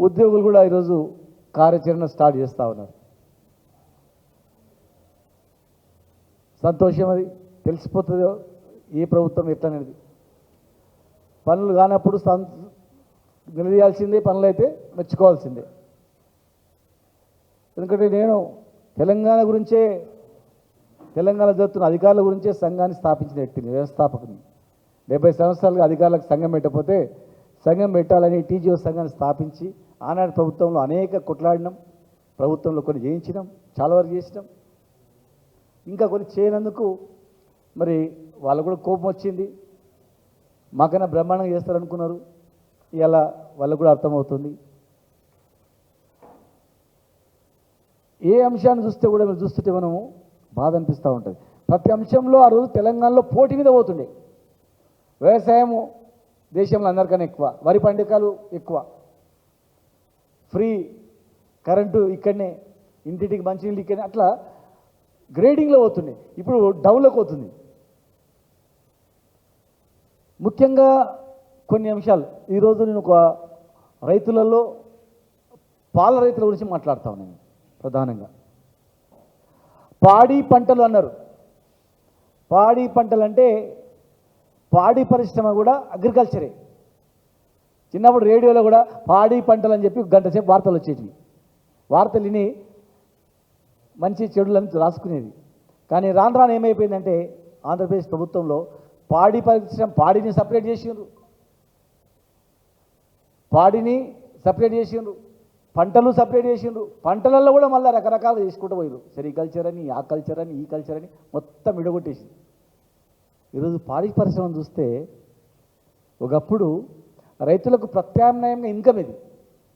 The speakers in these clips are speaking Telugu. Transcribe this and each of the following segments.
ఉద్యోగులు కూడా ఈరోజు కార్యాచరణ స్టార్ట్ చేస్తూ ఉన్నారు. సంతోషం, అది తెలిసిపోతుందో ఏ ప్రభుత్వం ఎట్లనేది. పనులు కానప్పుడు నిలదీయాల్సిందే, పనులు అయితే మెచ్చుకోవాల్సిందే. ఎందుకంటే నేను తెలంగాణ గురించే, తెలంగాణ జరుగుతున్న అధికారుల గురించే సంఘాన్ని స్థాపించిన వ్యక్తిని, వ్యవస్థాపకుని. 70 సంవత్సరాలుగా అధికారులకు సంఘం పెట్టకపోతే సంఘం పెట్టాలని టీజీఓ సంఘాన్ని స్థాపించి ఆనాడు ప్రభుత్వంలో అనేక కొట్లాడినాం, ప్రభుత్వంలో కొన్ని చేయించినాం, చాలా వరకు చేసినాం. ఇంకా కొన్ని చేయనందుకు మరి వాళ్ళు కూడా కోపం వచ్చింది. మాకైనా బ్రహ్మాండంగా చేస్తారనుకున్నారు. ఇలా వాళ్ళకు కూడా అర్థమవుతుంది. ఏ అంశాన్ని చూస్తే కూడా మీరు చూస్తుంటే మనము బాధ అనిపిస్తూ ఉంటుంది. ప్రతి అంశంలో ఆ రోజు తెలంగాణలో పోటీ మీద పోతుండే. వ్యవసాయము దేశంలో అందరికన్నా ఎక్కువ, వరి పండికాలు ఎక్కువ, ఫ్రీ కరెంటు ఇక్కడనే, ఇంటింటికి మంచినీళ్ళు ఇక్కడనే, అట్లా గ్రేడింగ్లో పోతుండే. ఇప్పుడు డౌన్లోకి పోతుంది. ముఖ్యంగా కొన్ని అంశాలు ఈరోజు నేను ఒక రైతులలో పాల రైతుల గురించి మాట్లాడుతా ఉన్నాను. ప్రధానంగా పాడి పంటలు అన్నారు. పాడి పంటలు అంటే పాడి పరిశ్రమ కూడా అగ్రికల్చరే. చిన్నప్పుడు రేడియోలో కూడా పాడి పంటలు అని చెప్పి గంట సేపు వార్తలు వచ్చేటివి. వార్తలు విని మంచి చెడులని రాసుకునేది. కానీ రాను రాను ఏమైపోయిందంటే ఆంధ్రప్రదేశ్ ప్రభుత్వంలో పాడి పరిశ్రమ, పాడిని సపరేట్ చేసిండ్రు, పాడిని సపరేట్ చేసిండ్రు, పంటలు సపరేట్ చేసిండ్రు. పంటలలో కూడా మళ్ళీ రకరకాలు చేసుకుంటూ పోయారు. సెరికల్చర్ అని, ఆ కల్చర్ అని, ఈ కల్చర్ అని మొత్తం విడగొట్టేసింది. ఈరోజు పాడి పరిశ్రమను చూస్తే ఒకప్పుడు రైతులకు ప్రత్యామ్నాయంగా ఇన్కమ్ ఇది.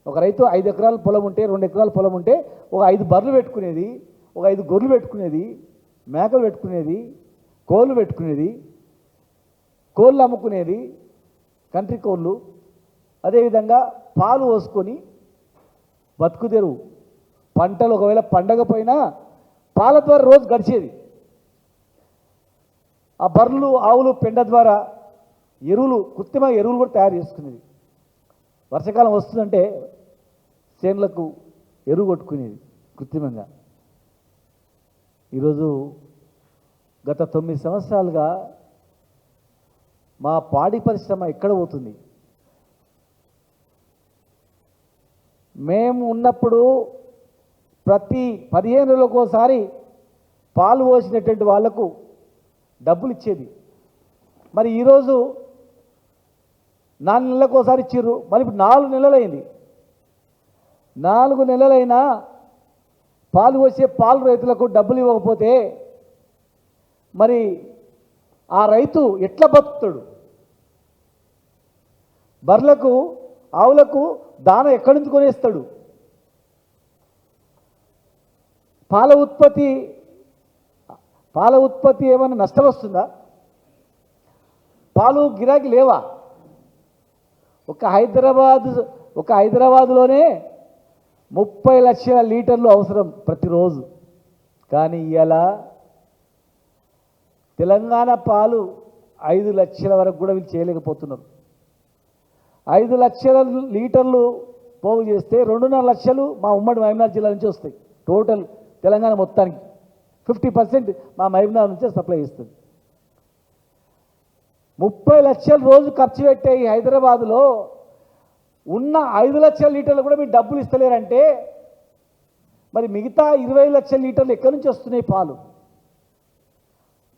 ఒక రైతు 5 ఎకరాల పొలం ఉంటే, 2 ఎకరాల పొలం ఉంటే ఒక 5 బర్రెలు పెట్టుకునేది, ఒక 5 గొర్రెలు పెట్టుకునేది, మేకలు పెట్టుకునేది, కోళ్ళు పెట్టుకునేది, కోళ్ళు అమ్ముకునేది, కంట్రీ కోళ్ళు. అదేవిధంగా పాలు పోసుకొని బతుకుదెరువు. పంటలు ఒకవేళ పండగ పోయినా పాల ద్వారా రోజు గడిచేది. ఆ బర్రెలు, ఆవులు పెండ ద్వారా ఎరువులు, కృత్రిమ ఎరువులు కూడా తయారు చేసుకునేది. వర్షాకాలం వస్తుందంటే చేనులకు ఎరువు కొట్టుకునేది కృత్రిమంగా. ఈరోజు గత 9 సంవత్సరాలుగా మా పాడి పరిశ్రమ ఎక్కడ పోతుంది? మేము ఉన్నప్పుడు ప్రతి 15 రోజులకు ఒకసారి పాలు పోసినటువంటి వాళ్లకు డబ్బులు ఇచ్చేది. మరి ఈరోజు 4 నెలలకు ఒకసారి ఇచ్చిర్రు. మరి ఇప్పుడు 4 నెలలైంది. 4 నెలలైనా పాలు పోసే పాలు రైతులకు డబ్బులు ఇవ్వకపోతే మరి ఆ రైతు ఎట్లా బతుకుతాడు? బర్రెలకు, ఆవులకు దాన ఎక్కడి నుంచి కొనేస్తాడు? పాల ఉత్పత్తి ఏమైనా నష్టం వస్తుందా? పాలు గిరాకీ లేవా? ఒక హైదరాబాదులోనే 30 లక్షల లీటర్లు అవసరం ప్రతిరోజు. కానీ ఇలా తెలంగాణ పాలు 5 లక్షల వరకు కూడా వీళ్ళు చేయలేకపోతున్నారు. 5 లక్షల లీటర్లు పోగు చేస్తే 2.5 లక్షలు మా ఉమ్మడి మహబూబ్నగర్ జిల్లా నుంచి వస్తాయి. టోటల్ తెలంగాణ మొత్తానికి 50% మా మహబూబ్నగర్ నుంచే సప్లై చేస్తుంది. 30 లక్షలు రోజు ఖర్చు పెట్టే ఈ హైదరాబాదులో ఉన్న 5 లక్షల లీటర్లు కూడా మీరు డబ్బులు ఇస్తలేరంటే మరి మిగతా 20 లక్షల లీటర్లు ఎక్కడి నుంచి వస్తున్నాయి?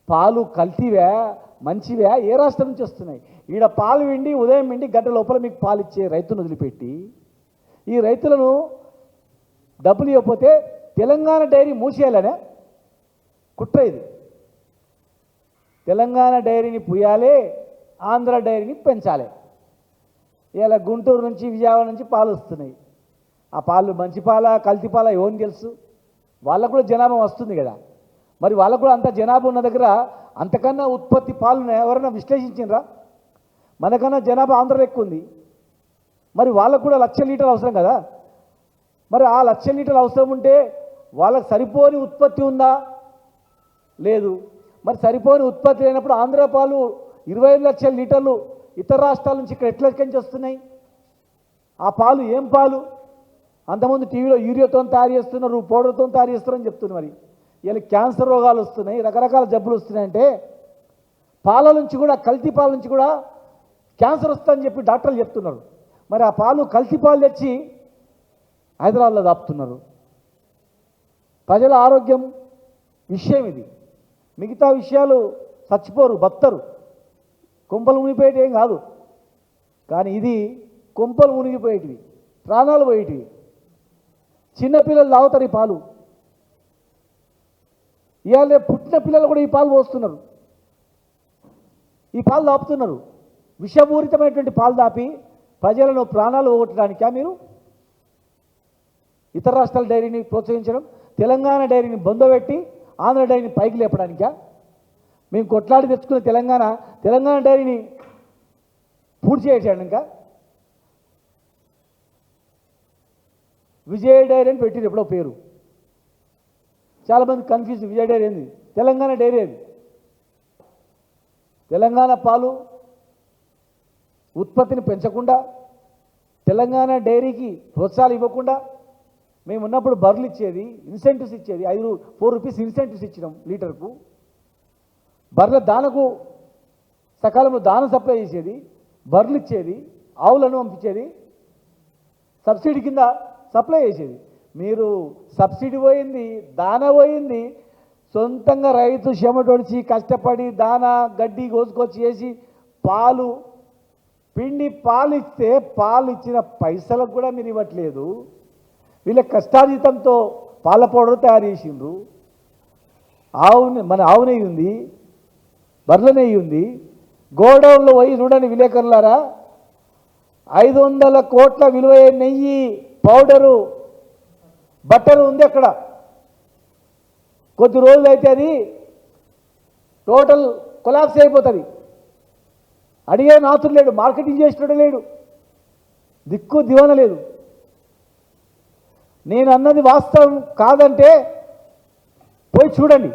పాలు కల్తీవా, మంచివా, ఏ రాష్ట్రం నుంచి వస్తున్నాయి? ఈడ పాలు విండి, ఉదయం విండి గంట లోపల మీకు పాలు ఇచ్చే రైతులను వదిలిపెట్టి ఈ రైతులను డబ్బులు ఇవ్వకపోతే తెలంగాణ డైరీ మూసేయాలనే కుట్ర ఇది. తెలంగాణ డైరీని పుయ్యాలి, ఆంధ్ర డైరీని పెంచాలి. ఇలా గుంటూరు నుంచి, విజయవాడ నుంచి పాలు వస్తున్నాయి. ఆ పాలు మంచి పాలా, కల్తీ పాలా ఎవరిని తెలుసు? వాళ్ళకు కూడా జనాభా వస్తుంది కదా. మరి వాళ్ళకు కూడా అంత జనాభా ఉన్న దగ్గర అంతకన్నా ఉత్పత్తి పాలను ఎవరైనా విశ్లేషించినరా? మనకన్నా జనాభా ఆంధ్రలో ఎక్కువ ఉంది. మరి వాళ్ళకు కూడా 1,00,000 లీటర్లు అవసరం కదా. మరి ఆ 1,00,000 లీటర్లు అవసరం ఉంటే వాళ్ళకి సరిపోని ఉత్పత్తి ఉందా? లేదు. మరి సరిపోని ఉత్పత్తి లేనప్పుడు ఆంధ్ర పాలు 25 లక్షల లీటర్లు ఇతర రాష్ట్రాల నుంచి ఇక్కడ ఎట్లెక్కించి వస్తున్నాయి? ఆ పాలు ఏం పాలు? అంతకుముందు టీవీలో యూరియాతో తయారు చేస్తున్నారు, పౌడర్తో తయారు చేస్తున్నారని చెప్తున్నారు. మరి ఇలా క్యాన్సర్ రోగాలు వస్తున్నాయి, రకరకాల జబ్బులు వస్తున్నాయంటే పాల నుంచి కూడా, కల్తీ పాల నుంచి కూడా క్యాన్సర్ వస్తుందని చెప్పి డాక్టర్లు చెప్తున్నారు. మరి ఆ పాలు కల్తీ పాలు తెచ్చి హైదరాబాద్లో దాపుతున్నారు. ప్రజల ఆరోగ్యం విషయం ఇది. మిగతా విషయాలు చచ్చిపోరు, బత్తరు, కొంపలు మునిగిపోయేటి ఏం కాదు. కానీ ఇది కొంపలు మునిగిపోయేటివి, ప్రాణాలు పోయేటివి. చిన్నపిల్లలు తాగుతారు ఈ పాలు. ఇవాళ పుట్టిన పిల్లలు కూడా ఈ పాలు పోస్తున్నారు, ఈ పాలు దాపుతున్నారు. విషపూరితమైనటువంటి పాలు దాపి ప్రజలను ప్రాణాలు పోగొట్టడానికా మీరు ఇతర రాష్ట్రాల డైరీని ప్రోత్సహించడం, తెలంగాణ డైరీని బొందబెట్టి ఆంధ్ర డైరీని పైకి లేపడానికా? మేము కొట్లాడి తెచ్చుకున్న తెలంగాణ డైరీని పూర్తి చేసాడు. ఇంకా విజయ డైరీ అని పెట్టింది ఎప్పుడో పేరు. చాలామంది కన్ఫ్యూజ్, విజయ డైరీ ఏంది? తెలంగాణ డైరీ అది. తెలంగాణ పాలు ఉత్పత్తిని పెంచకుండా, తెలంగాణ డైరీకి ప్రోత్సాహాలు ఇవ్వకుండా, మేము ఉన్నప్పుడు బర్రెలు ఇచ్చేది, ఇన్సెంటివ్స్ ఇచ్చేది, 4 రూపీస్ ఇన్సెంటివ్స్ ఇచ్చినాం లీటర్కు. బర్రెల దానకు సకాలంలో దానం సప్లై చేసేది, బర్రెలు ఇచ్చేది, ఆవులను పంపించేది, సబ్సిడీ కింద సప్లై చేసేది. మీరు సబ్సిడీ పోయింది, దానా పోయింది, సొంతంగా రైతు చెమటొడిచి కష్టపడి దానా గడ్డి కోసుకొచ్చి వేసి పాలు పిండి పాలు ఇస్తే పాలు ఇచ్చిన పైసలకు కూడా మీరు ఇవ్వట్లేదు. వీళ్ళ కష్టార్జితంతో పాల పౌడర్ తయారు చేసిండ్రు. మన ఆవు నెయ్యి ఉంది, బర్రెల నెయ్యి ఉంది. గోడౌన్లో పోయి చూడండి విలేకరులారా, 500 కోట్ల విలువైన నెయ్యి, పౌడరు, బట్టరు ఉంది అక్కడ. కొద్ది రోజులు అయితే అది టోటల్ కొలాప్స్ అయిపోతుంది. అడిగే నాతుడు లేడు, మార్కెటింగ్ చేసేటోడు లేడు, దిక్కు దివాన లేదు. నేను అన్నది వాస్తవం కాదంటే పోయి చూడండి.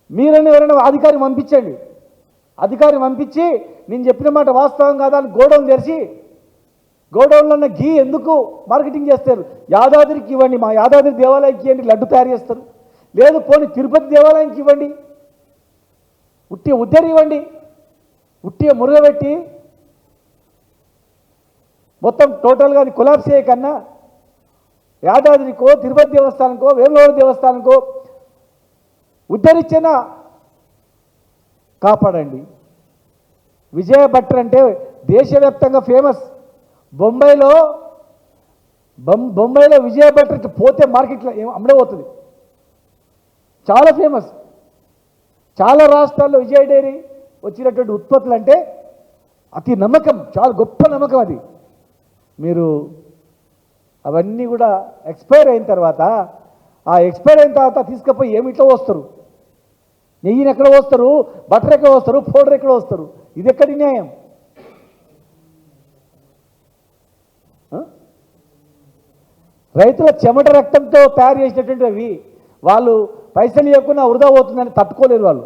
మీరని ఎవరైనా అధికారి పంపించండి, అధికారి పంపించి నేను చెప్పిన మాట వాస్తవం కాదా అని గోడౌన్ తెరిచి, గోడౌన్లో ఉన్న గీ ఎందుకు మార్కెటింగ్ చేస్తారు? యాదాద్రికి ఇవ్వండి, మా యాదాద్రి దేవాలయానికి ఇవ్వండి, లడ్డు తయారు చేస్తారు. లేదు పోనీ తిరుపతి దేవాలయానికి ఇవ్వండి, ఉట్టిగా ఉద్దరి ఇవ్వండి, ఉట్టిగా మురుగబెట్టి మొత్తం టోటల్గా అది కొలాప్స్ చేయకన్నా యాదాద్రికో, తిరుపతి దేవస్థానంకో, వేములవాడ దేవస్థానంకో ఉద్ధరించినా కాపాడండి. విజయ భట్టర్ అంటే దేశవ్యాప్తంగా ఫేమస్. బొంబాయిలో విజయ భట్టర్కి పోతే మార్కెట్లో అమ్మడబోతుంది, చాలా ఫేమస్. చాలా రాష్ట్రాల్లో విజయ డైరీ వచ్చినటువంటి ఉత్పత్తులు అంటే అతి నమ్మకం, చాలా గొప్ప నమ్మకం అది. మీరు అవన్నీ కూడా ఎక్స్పైర్ అయిన తర్వాత, ఆ ఎక్స్పైర్ అయిన తర్వాత తీసుకుపోయి ఏమిట్లో వస్తారు? నెయ్యిని ఎక్కడ వస్తారు? బటర్ ఎక్కడ వస్తారు? పౌడర్ ఎక్కడ వస్తారు? ఇది ఎక్కడి న్యాయం? రైతుల చెమట రక్తంతో తయారు చేసినటువంటి అవి వాళ్ళు పైసలు ఇవ్వకుండా వృధా పోతుందని తట్టుకోలేరు వాళ్ళు.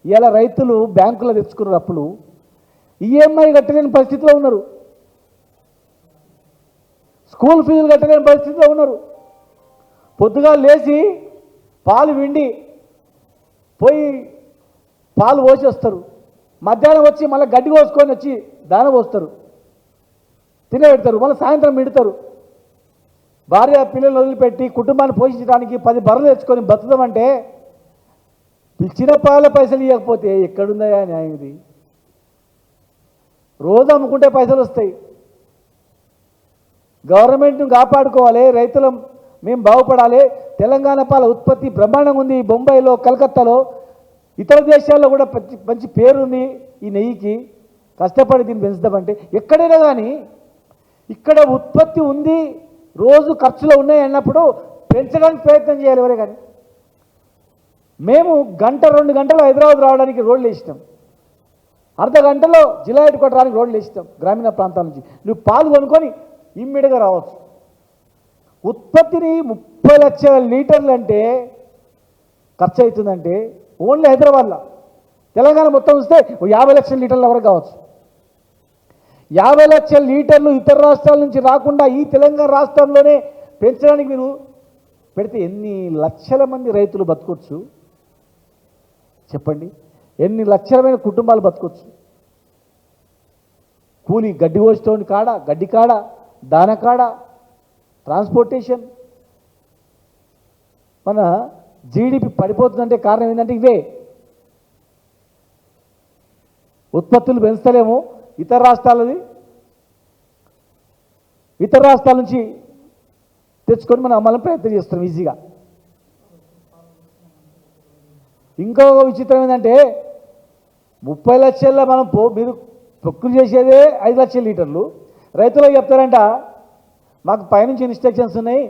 ఇలా రైతులు బ్యాంకులో తెచ్చుకున్నారు అప్పులు, ఈఎంఐ కట్టలేని పరిస్థితిలో ఉన్నారు, స్కూల్ ఫీజులు కట్టలేని పరిస్థితిలో ఉన్నారు. పొద్దుగా లేచి పాలు విండి పోయి పాలు పోసి వస్తారు, మధ్యాహ్నం వచ్చి మళ్ళీ గడ్డి కోసుకొని వచ్చి దాన పోస్తారు, తినబెడతారు, మళ్ళీ సాయంత్రం మిడతారు. భార్య పిల్లలు వదిలిపెట్టి కుటుంబాన్ని పోషించడానికి 10 బర్రెలు తెచ్చుకొని బతుకుదామంటే పిలిచిన పాల పైసలు ఇవ్వకపోతే ఎక్కడుందయా న్యాయం? ఇది రోజు అమ్ముకుంటే పైసలు వస్తాయి. గవర్నమెంట్ను కాపాడుకోవాలి, రైతులం మేము బాగుపడాలి. తెలంగాణ పాల ఉత్పత్తి బ్రహ్మాండంగా ఉంది. బొంబాయిలో, కలకత్తాలో, ఇతర దేశాల్లో కూడా మంచి పేరుంది ఈ నెయ్యికి. కష్టపడి దీన్ని పెంచుదామంటే ఎక్కడైనా కానీ ఇక్కడ ఉత్పత్తి ఉంది, రోజు ఖర్చులు ఉన్నాయి అన్నప్పుడు పెంచడానికి ప్రయత్నం చేయాలి ఎవరే కానీ. మేము 1-2 గంటలు హైదరాబాద్ రావడానికి రోడ్లు వేసినాం, అర్ధ గంటలో జిల్లా హెడ్ క్వార్టర్ రావడానికి రోడ్లు వేసినాం. గ్రామీణ ప్రాంతాల నుంచి నువ్వు పాలు కొనుక్కొని ఇమ్మీడియట్గా రావచ్చు. ఉత్పత్తిని 30 లక్షల లీటర్లు అంటే ఖర్చు అవుతుందంటే ఓన్లీ హైదరాబాద్లో, తెలంగాణ మొత్తం వస్తే 50 లక్షల లీటర్ల వరకు కావచ్చు. 50 లక్షల లీటర్లు ఇతర రాష్ట్రాల నుంచి రాకుండా ఈ తెలంగాణ రాష్ట్రంలోనే పెంచడానికి మీరు పెడితే ఎన్ని లక్షల మంది రైతులు బతకొచ్చు చెప్పండి? ఎన్ని లక్షలమైన కుటుంబాలు బతకొచ్చు? కూలి గడ్డి కోసేటోని కాడ, గడ్డి కాడ, దాన కాడ, ట్రాన్స్పోర్టేషన్. మన జీడిపి పడిపోతుందంటే కారణం ఏంటంటే ఇవే. ఉత్పత్తులు పెంచలేము, ఇతర రాష్ట్రాల నుంచి తెచ్చుకొని మనం అమ్మాలని ప్రయత్నం చేస్తున్నాం ఈజీగా. ఇంకో విచిత్రం ఏంటంటే 30 లక్షల మనం మీరు ప్రొక్యూర్ చేసేదే 5 లక్షల లీటర్లు. రైతులకు చెప్తారంట మాకు పైనుంచి ఇన్స్ట్రక్షన్స్ ఉన్నాయి,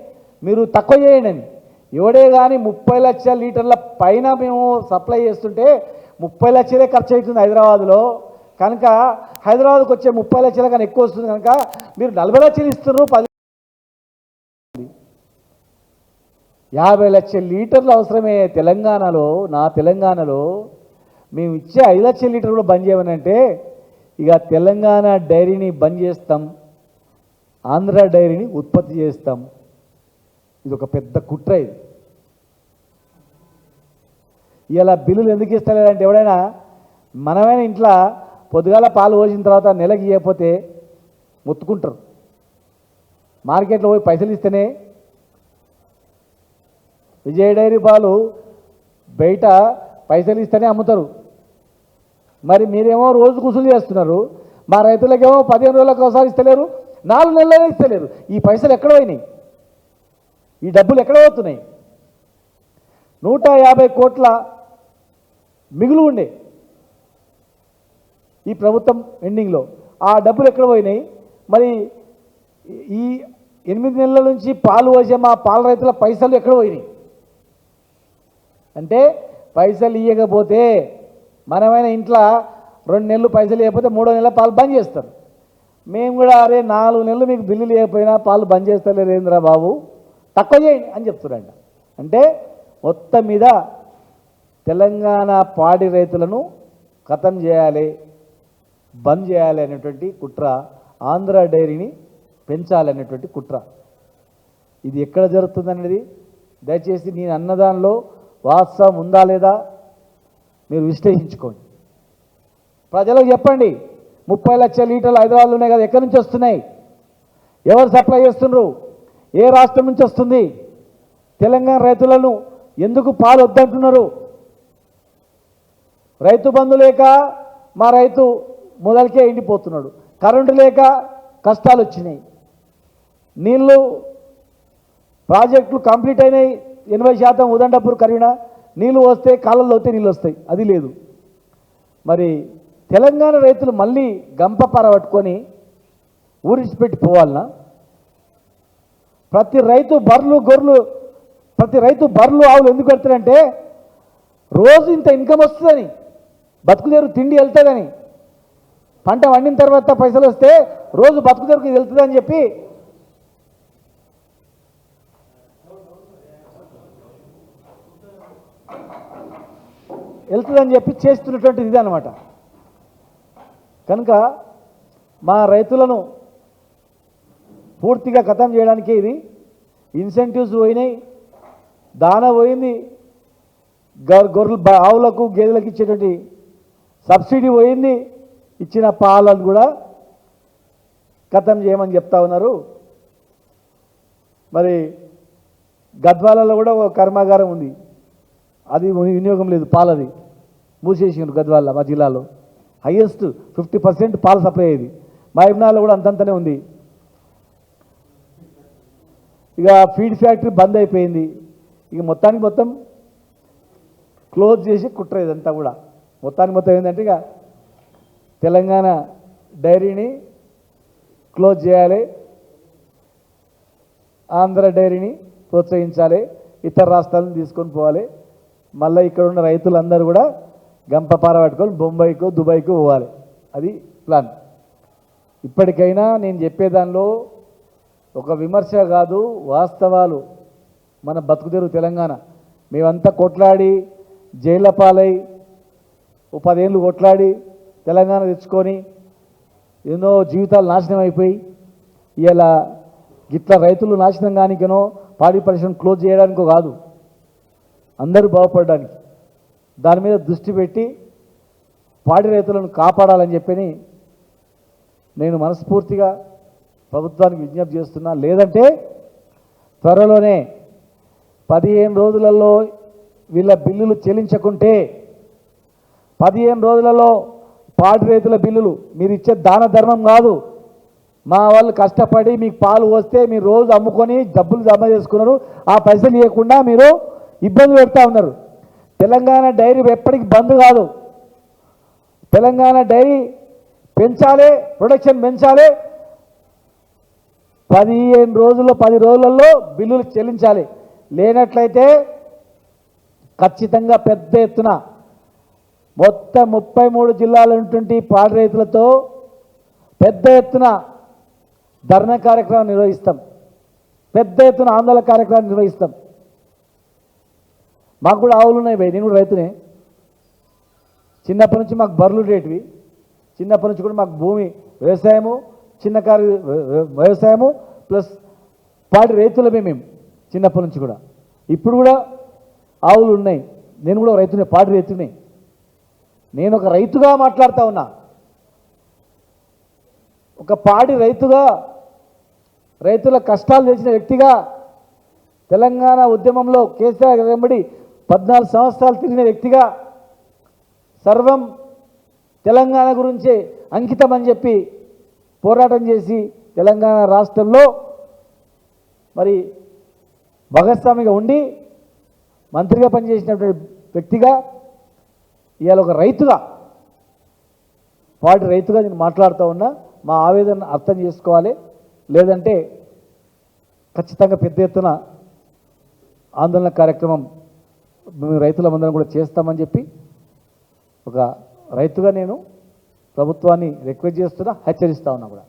మీరు తక్కువ చేయండి అని. ఎవడే కానీ 30 లక్షల లీటర్ల పైన మేము సప్లై చేస్తుంటే 30 లక్షలే ఖర్చు అవుతుంది హైదరాబాద్లో. కనుక హైదరాబాద్కి వచ్చే 30 లక్షల కన్నా ఎక్కువ వస్తుంది కనుక మీరు 40 లక్షలు ఇస్తున్నారు. 50 లక్షల లీటర్లు అవసరమే తెలంగాణలో. నా తెలంగాణలో మేము ఇచ్చే 5 లక్షల లీటర్లు కూడా బంద్ చేయమనంటే ఇక తెలంగాణ డైరీని బంద్ చేస్తాం, ఆంధ్ర డైరీని ఉత్పత్తి చేస్తాం. ఇది ఒక పెద్ద కుట్ర. ఇది ఇలా బిల్లులు ఎందుకు ఇస్తలేదంటే ఎవడైనా మనమైనా ఇంట్లో పొద్దుగాల పాలు పోసిన తర్వాత నెలకి ఇవ్వకపోతే మొత్తుకుంటారు. మార్కెట్లో పోయి పైసలు ఇస్తేనే విజయ డైరీ పాలు బయట పైసలు ఇస్తేనే అమ్ముతారు. మరి మీరేమో రోజు కుసులు చేస్తున్నారు. మా రైతులకేమో 15 రోజులకు ఒకసారి ఇస్తలేరు, 4 నెలలనే ఇస్తలేరు. ఈ పైసలు ఎక్కడ పోయినాయి? ఈ డబ్బులు ఎక్కడ పోతున్నాయి? 150 కోట్ల మిగులు ఉండే ఈ ప్రభుత్వం ఎండింగ్లో. ఆ డబ్బులు ఎక్కడ పోయినాయి? మరి ఈ 8 నెలల నుంచి పాలు వచ్చే మా పాల రైతుల పైసలు ఎక్కడ పోయినాయి? అంటే పైసలు ఇవ్వకపోతే మనమైనా ఇంట్లో 2 నెలలు పైసలు ఇవ్వకపోతే 3వ నెల పాలు బంద్ చేస్తారు. మేము కూడా అరే 4 నెలలు మీకు బిల్లులు ఇవ్వకపోయినా పాలు బంద్ చేస్తలేరు ఏంద్రా బాబు, తక్కువ చేయండి అని చెప్తున్నారంట. అంటే మొత్తం మీద తెలంగాణ పాడి రైతులను ఖతం చేయాలి, బంద్ చేయాలి అనేటువంటి కుట్ర, ఆంధ్ర డైరీని పెంచాలనేటువంటి కుట్ర. ఇది ఎక్కడ జరుగుతుందనేది దయచేసి నేను అన్నదానిలో వాస్తవం ఉందా లేదా మీరు విశ్లేషించుకోండి. ప్రజలకు చెప్పండి. 30 లక్షల లీటర్లు హైదరాబాద్లో ఉన్నాయి కదా, ఎక్కడి నుంచి వస్తున్నాయి? ఎవరు సప్లై చేస్తున్నారు? ఏ రాష్ట్రం నుంచి వస్తుంది? తెలంగాణ రైతులను ఎందుకు పాలు వద్దంటున్నారు? రైతు బంధు లేక మా రైతు మొదలకే ఎండిపోతున్నాడు. కరెంటు లేక కష్టాలు వచ్చినాయి. నీళ్ళు ప్రాజెక్టులు కంప్లీట్ అయినాయి 80%. ఉదండపూర్ కరీనా నీళ్ళు వస్తే కాళ్ళల్లో వస్తే నీళ్ళు వస్తాయి, అది లేదు. మరి తెలంగాణ రైతులు మళ్ళీ గంపపార పట్టుకొని ఊరిచిపెట్టి పోవాలనా? ప్రతి రైతు బర్రెలు ఆవులు ఎందుకు పెడతారంటే రోజు ఇంత ఇన్కమ్ వస్తుందని, బతుకుదేరు తిండి వెళ్తుందని, పంట వండిన తర్వాత పైసలు వస్తే రోజు బతుకుదేరుకు వెళ్తుందని చెప్పి చేస్తున్నటువంటిది ఇది అన్నమాట. కనుక మా రైతులను పూర్తిగా ఖతం చేయడానికి ఇది ఇన్సెంటివ్స్ పోయినాయి, దానా పోయింది, గొర్రెలు ఆవులకు గేదెలకు ఇచ్చేటువంటి సబ్సిడీ పోయింది, ఇచ్చిన పాలను కూడా ఖతం చేయమని చెప్తా ఉన్నారు. మరి గద్వాలలో కూడా ఒక కర్మాగారం ఉంది, అది వినియోగం లేదు, పాలది మూసేసిండ్రు. గద్వాల మా జిల్లాలో హైయెస్ట్ 50% పాలు సప్లై అయ్యేది. మా ఇబ్నాలో కూడా అంతంతనే ఉంది. ఇక ఫీడ్ ఫ్యాక్టరీ బంద్ అయిపోయింది. ఇక మొత్తం క్లోజ్ చేసి కుట్ర ఇదంతా కూడా. మొత్తం ఏంటంటే ఇక తెలంగాణ డైరీని క్లోజ్ చేయాలి, ఆంధ్ర డైరీని ప్రోత్సహించాలి, ఇతర రాష్ట్రాలను తీసుకొని పోవాలి. మళ్ళీ ఇక్కడ ఉన్న రైతులందరూ కూడా గంపపార పట్టుకొని బొంబాయికో దుబాయ్కో పోవాలి. అది ప్లాన్. ఇప్పటికైనా నేను చెప్పేదానిలో ఒక విమర్శ కాదు, వాస్తవాలు. మన బతుకుదెరువు తెలంగాణ. మేమంతా కొట్లాడి జైళ్ళ పాలై 10 ఏళ్ళు కొట్లాడి తెలంగాణ తెచ్చుకొని ఎన్నో జీవితాలు నాశనం అయిపోయి ఇలా గిట్ల రైతులు నాశనం కానికనో పాడి పరిశ్రమ క్లోజ్ చేయడానికో కాదు, అందరూ బాగుపడడానికి దాని మీద దృష్టి పెట్టి పాడి రైతులను కాపాడాలని చెప్పని నేను మనస్ఫూర్తిగా ప్రభుత్వానికి విజ్ఞప్తి చేస్తున్నా. లేదంటే త్వరలోనే 15 రోజులలో వీళ్ళ బిల్లులు చెల్లించకుంటే 15 రోజులలో పాడి రైతుల బిల్లులు మీరు ఇచ్చే దాన ధర్మం కాదు, మా వాళ్ళు కష్టపడి మీకు పాలు వస్తే మీరు రోజు అమ్ముకొని డబ్బులు జమ చేసుకున్నారు, ఆ పైసలు ఇవ్వకుండా మీరు ఇబ్బంది పెడతా ఉన్నారు. తెలంగాణ డైరీ ఎప్పటికీ బంద్ కాదు. తెలంగాణ డైరీ పెంచాలి, ప్రొడక్షన్ పెంచాలి. 15 రోజుల్లో 10 రోజులలో బిల్లులు చెల్లించాలి. లేనట్లయితే ఖచ్చితంగా పెద్ద ఎత్తున మొత్తం 33 జిల్లాల ఉన్నటువంటి పాడి రైతులతో పెద్ద ఎత్తున ధర్నా కార్యక్రమం నిర్వహిస్తాం, పెద్ద ఎత్తున ఆందోళన కార్యక్రమం నిర్వహిస్తాం. మాకు కూడా ఆవులు ఉన్నాయి భయ్, నేను కూడా రైతునే. చిన్నప్పటి నుంచి మాకు బర్రెలు ఉండేటివి, చిన్నప్పటి నుంచి కూడా మాకు భూమి వ్యవసాయము, చిన్నకారు వ్యవసాయము ప్లస్ పాడి రైతులమే మేము చిన్నప్పటి నుంచి కూడా. ఇప్పుడు కూడా ఆవులు ఉన్నాయి, నేను కూడా రైతునే, పాడి రైతునే. నేను ఒక రైతుగా మాట్లాడుతూ ఉన్నా, ఒక పాడి రైతుగా, రైతుల కష్టాలు తెలిసిన వ్యక్తిగా, తెలంగాణ ఉద్యమంలో కేసీఆర్ వెంబడి 14 సంవత్సరాలు తిరిగిన వ్యక్తిగా, సర్వం తెలంగాణ గురించే అంకితం అని చెప్పి పోరాటం చేసి తెలంగాణ రాష్ట్రంలో మరి భాగస్వామిగా ఉండి మంత్రిగా పనిచేసినటువంటి వ్యక్తిగా ఇవాళ ఒక రైతుగా, పాడి రైతుగా నేను మాట్లాడుతూ ఉన్నా. మా ఆవేదన అర్థం చేసుకోవాలి, లేదంటే ఖచ్చితంగా పెద్ద ఎత్తున ఆందోళన కార్యక్రమం మేము రైతులందరం కూడా చేస్తామని చెప్పి ఒక రైతుగా నేను ప్రభుత్వాన్ని రిక్వెస్ట్ చేస్తున్నా, హెచ్చరిస్తా ఉన్నా కూడా.